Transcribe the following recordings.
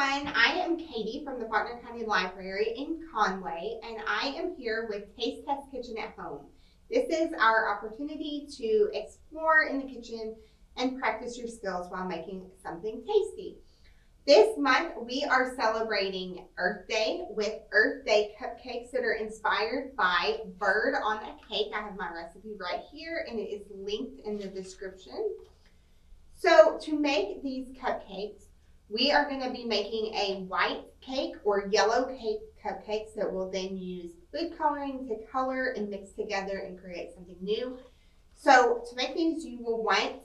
everyone, I am Katie from the Faulkner County Library in Conway, and I am here with Taste Test Kitchen at Home. This is our opportunity to explore in the kitchen and practice your skills while making something tasty. This month we are celebrating Earth Day with Earth Day cupcakes that are inspired by bird on a cake. I have my recipe right here and it is linked in the description. So to make these cupcakes, we are going to be making a white cake or yellow cake cupcakes that will then use food coloring to color and mix together and create something new. So to make these, you will want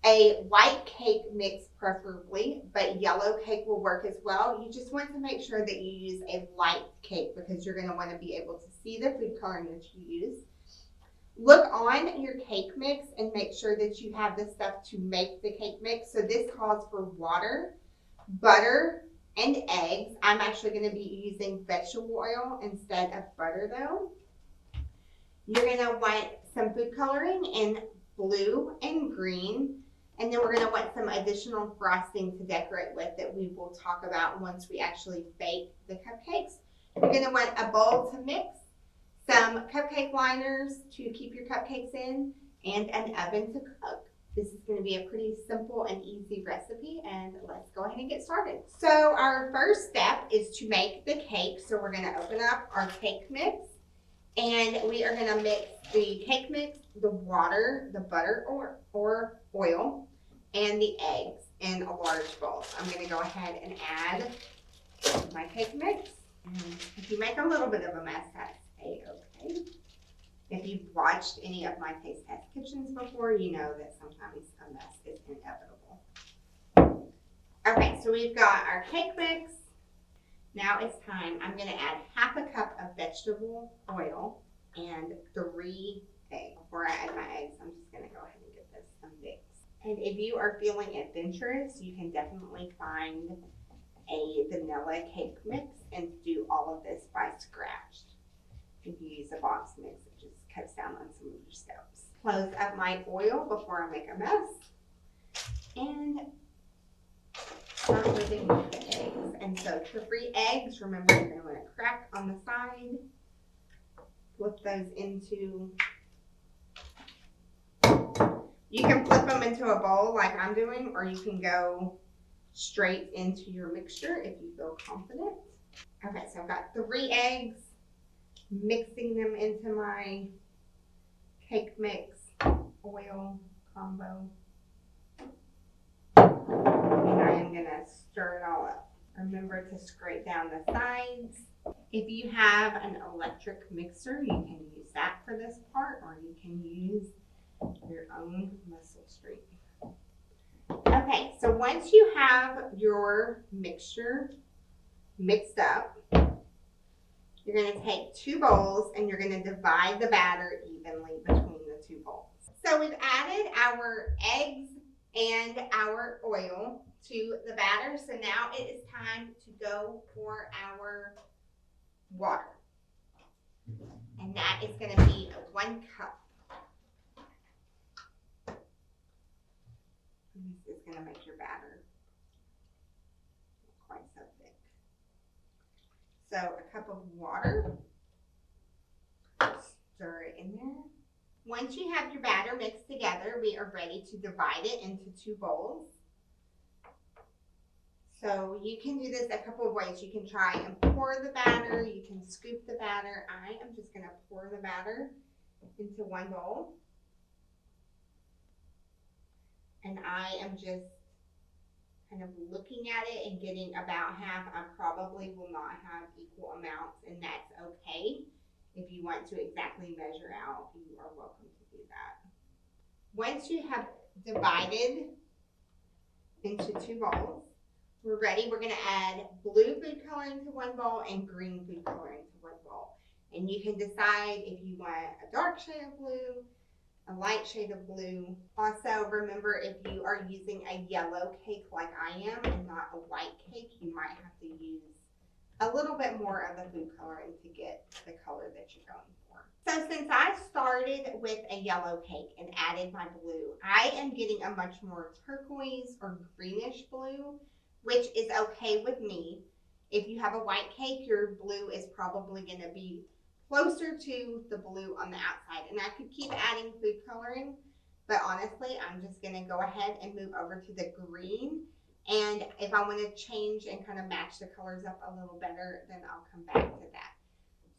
a white cake mix preferably, but yellow cake will work as well. You just want to make sure that you use a light cake because you're going to want to be able to see the food coloring that you use. Look on your cake mix and make sure that you have the stuff to make the cake mix. So this calls for water, butter, and eggs. I'm actually going to be using vegetable oil instead of butter though. You're going to want some food coloring in blue and green. And then we're going to want some additional frosting to decorate with that we will talk about once we actually bake the cupcakes. You're going to want a bowl to mix, some cupcake liners to keep your cupcakes in, and an oven to cook. This is going to be a pretty simple and easy recipe, and let's go ahead and get started. So our first step is to make the cake. So we're going to open up our cake mix, and we are going to mix the cake mix, the water, the butter or oil, and the eggs in a large bowl. So I'm going to go ahead and add my cake mix. And if you make a little bit of a mess, that's okay. If you've watched any of my taste test kitchens before, you know that sometimes a mess is inevitable. Okay, so we've got our cake mix. Now it's time. I'm going to add half a cup of vegetable oil and 3 eggs. Before I add my eggs, I'm just going to go ahead and get this mixed. And if you are feeling adventurous, you can definitely find a vanilla cake mix and do all of this by scratch. If you use a box mix, it just cuts down on some of your steps. Close up my oil before I make a mess. And start whipping the eggs. And so for 3 eggs, remember you're going to want to crack on the side. Flip those into, you can flip them into a bowl like I'm doing, or you can go straight into your mixture if you feel confident. Okay, so I've got 3 eggs, mixing them into my cake mix oil combo. And I am gonna stir it all up. Remember to scrape down the sides. If you have an electric mixer, you can use that for this part, or you can use your own muscle street. Okay, so once you have your mixture mixed up, you're going to take 2 bowls and you're going to divide the batter evenly between the 2 bowls. So we've added our eggs and our oil to the batter. So now it is time to go for our water. And that is going to be 1 cup. This is going to make your batter quite so thick. So a cup of water, stir it in there. Once you have your batter mixed together, we are ready to divide it into 2 bowls. So you can do this a couple of ways. You can try and pour the batter, you can scoop the batter. I am just going to pour the batter into 1 bowl. And I am just kind of looking at it and getting about half. I probably will not have equal amounts, and that's okay. If you want to exactly measure out, you are welcome to do that. Once you have divided into 2 bowls, we're ready. We're going to add blue food coloring to 1 bowl and green food coloring to 1 bowl. And you can decide if you want a dark shade of blue, a light shade of blue. Also, remember if you are using a yellow cake like I am and not a white cake, you might have to use a little bit more of the food coloring to get the color that you're going for. So since I started with a yellow cake and added my blue, I am getting a much more turquoise or greenish blue which is okay with me. If you have a white cake, your blue is probably going to be closer to the blue on the outside. And I could keep adding food coloring, but honestly, I'm just going to go ahead and move over to the green. And if I want to change and kind of match the colors up a little better, then I'll come back to that.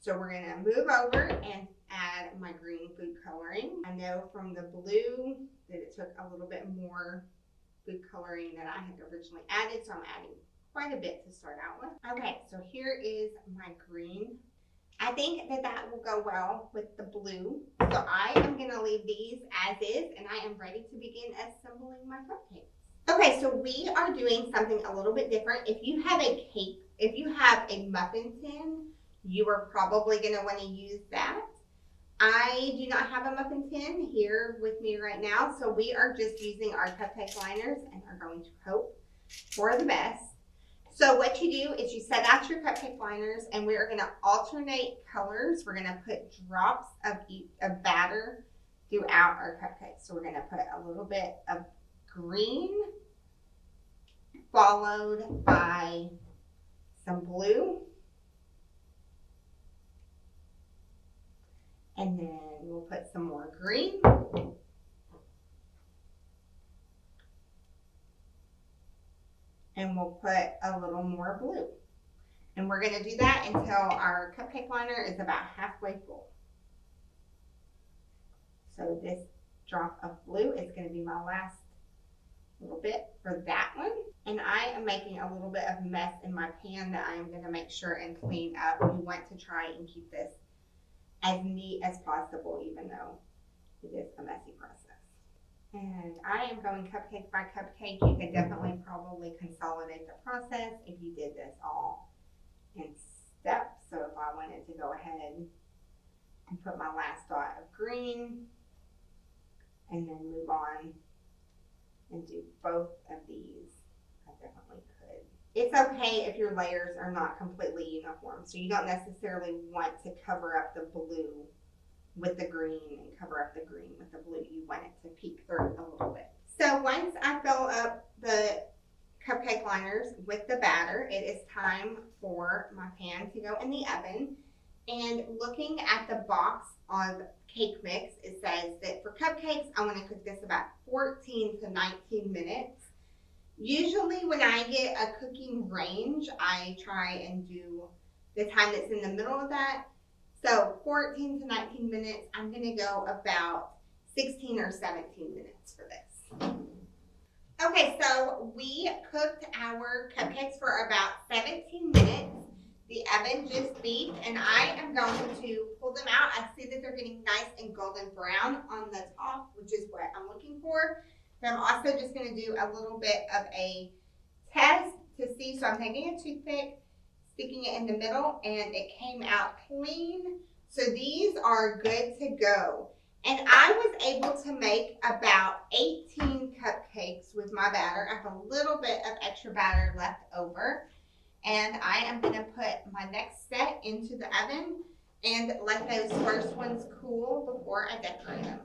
So we're going to move over and add my green food coloring. I know from the blue that it took a little bit more food coloring that I had originally added, so I'm adding quite a bit to start out with. Okay, so here is my green. I think that that will go well with the blue. So I am going to leave these as is, and I am ready to begin assembling my cupcakes. Okay, so we are doing something a little bit different. If you have a cake, if you have a muffin tin, you are probably going to want to use that. I do not have a muffin tin here with me right now, so we are just using our cupcake liners and are going to hope for the best. So what you do is you set out your cupcake liners, and we are going to alternate colors. We're going to put drops of batter throughout our cupcakes. So we're going to put a little bit of green, followed by some blue, and then we'll put some more green, and we'll put a little more blue. And we're going to do that until our cupcake liner is about halfway full. So this drop of blue is going to be my last little bit for that one. And I am making a little bit of mess in my pan that I am going to make sure and clean up. We want to try and keep this as neat as possible, even though it is a messy process. And I am going cupcake by cupcake. You could definitely probably consolidate the process if you did this all in steps. So if I wanted to go ahead and put my last dot of green and then move on and do both of these, I definitely could. It's okay if your layers are not completely uniform. So you don't necessarily want to cover up the blue with the green and cover up the green with the blue. You want it to peek through a little bit. So once I fill up the cupcake liners with the batter, it is time for my pan to go in the oven. And looking at the box of cake mix, it says that for cupcakes, I want to cook this about 14 to 19 minutes. Usually when I get a cooking range, I try and do the time that's in the middle of that. So 14 to 19 minutes, I'm going to go about 16 or 17 minutes for this. Okay, so we cooked our cupcakes for about 17 minutes. The oven just beeped, and I am going to pull them out. I see that they're getting nice and golden brown on the top, which is what I'm looking for. But I'm also just going to do a little bit of a test to see. So I'm taking a toothpick, sticking it in the middle, and it came out clean. So these are good to go. And I was able to make about 18 cupcakes with my batter. I have a little bit of extra batter left over. And I am going to put my next set into the oven and let those first ones cool before I decorate them.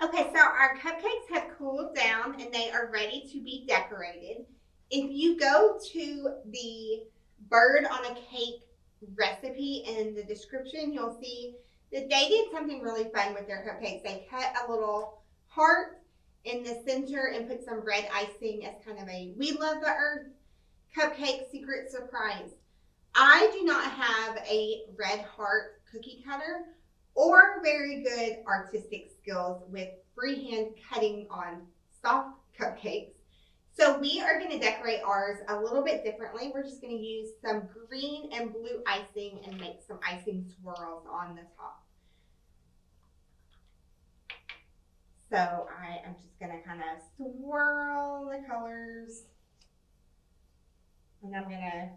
Okay, so our cupcakes have cooled down and they are ready to be decorated. If you go to the bird on a cake recipe in the description, you'll see that they did something really fun with their cupcakes. They cut a little heart in the center and put some red icing as kind of a "We Love the Earth" cupcake secret surprise. I do not have a red heart cookie cutter or very good artistic skills with freehand cutting on soft cupcakes. So we are going to decorate ours a little bit differently. We're just going to use some green and blue icing and make some icing swirls on the top. So I am just going to kind of swirl the colors. And I'm going to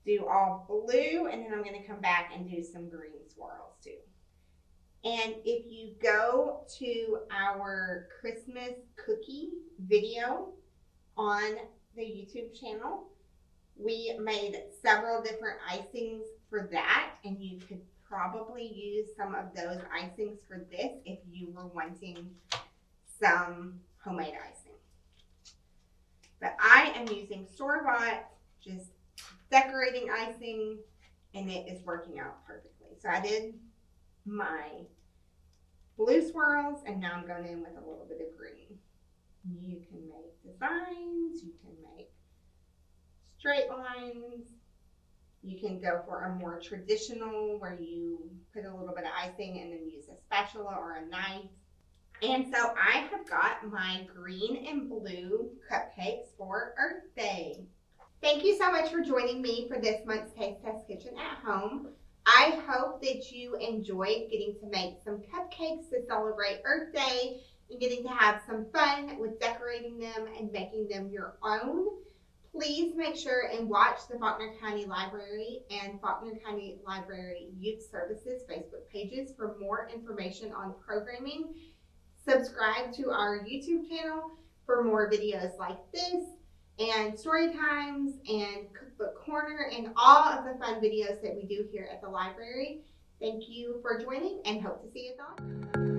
do all blue, and then I'm going to come back and do some green swirls too. And if you go to our Christmas cookie video on the YouTube channel, we made several different icings for that, and you could probably use some of those icings for this if you were wanting some homemade icing. But I am using store-bought, just decorating icing, and it is working out perfectly. So I did my blue swirls, and now I'm going in with a little bit of green. You can make designs, you can make straight lines, you can go for a more traditional where you put a little bit of icing and then use a spatula or a knife. And so I have got my green and blue cupcakes for Earth Day. Thank you so much for joining me for this month's Taste Test Kitchen at Home. I hope that you enjoyed getting to make some cupcakes to celebrate Earth Day and getting to have some fun with decorating them and making them your own. Please make sure and watch the Faulkner County Library and Faulkner County Library Youth Services Facebook pages for more information on programming. Subscribe to our YouTube channel for more videos like this and story times and cookbook corner and all of the fun videos that we do here at the library. Thank you for joining and hope to see you at the library.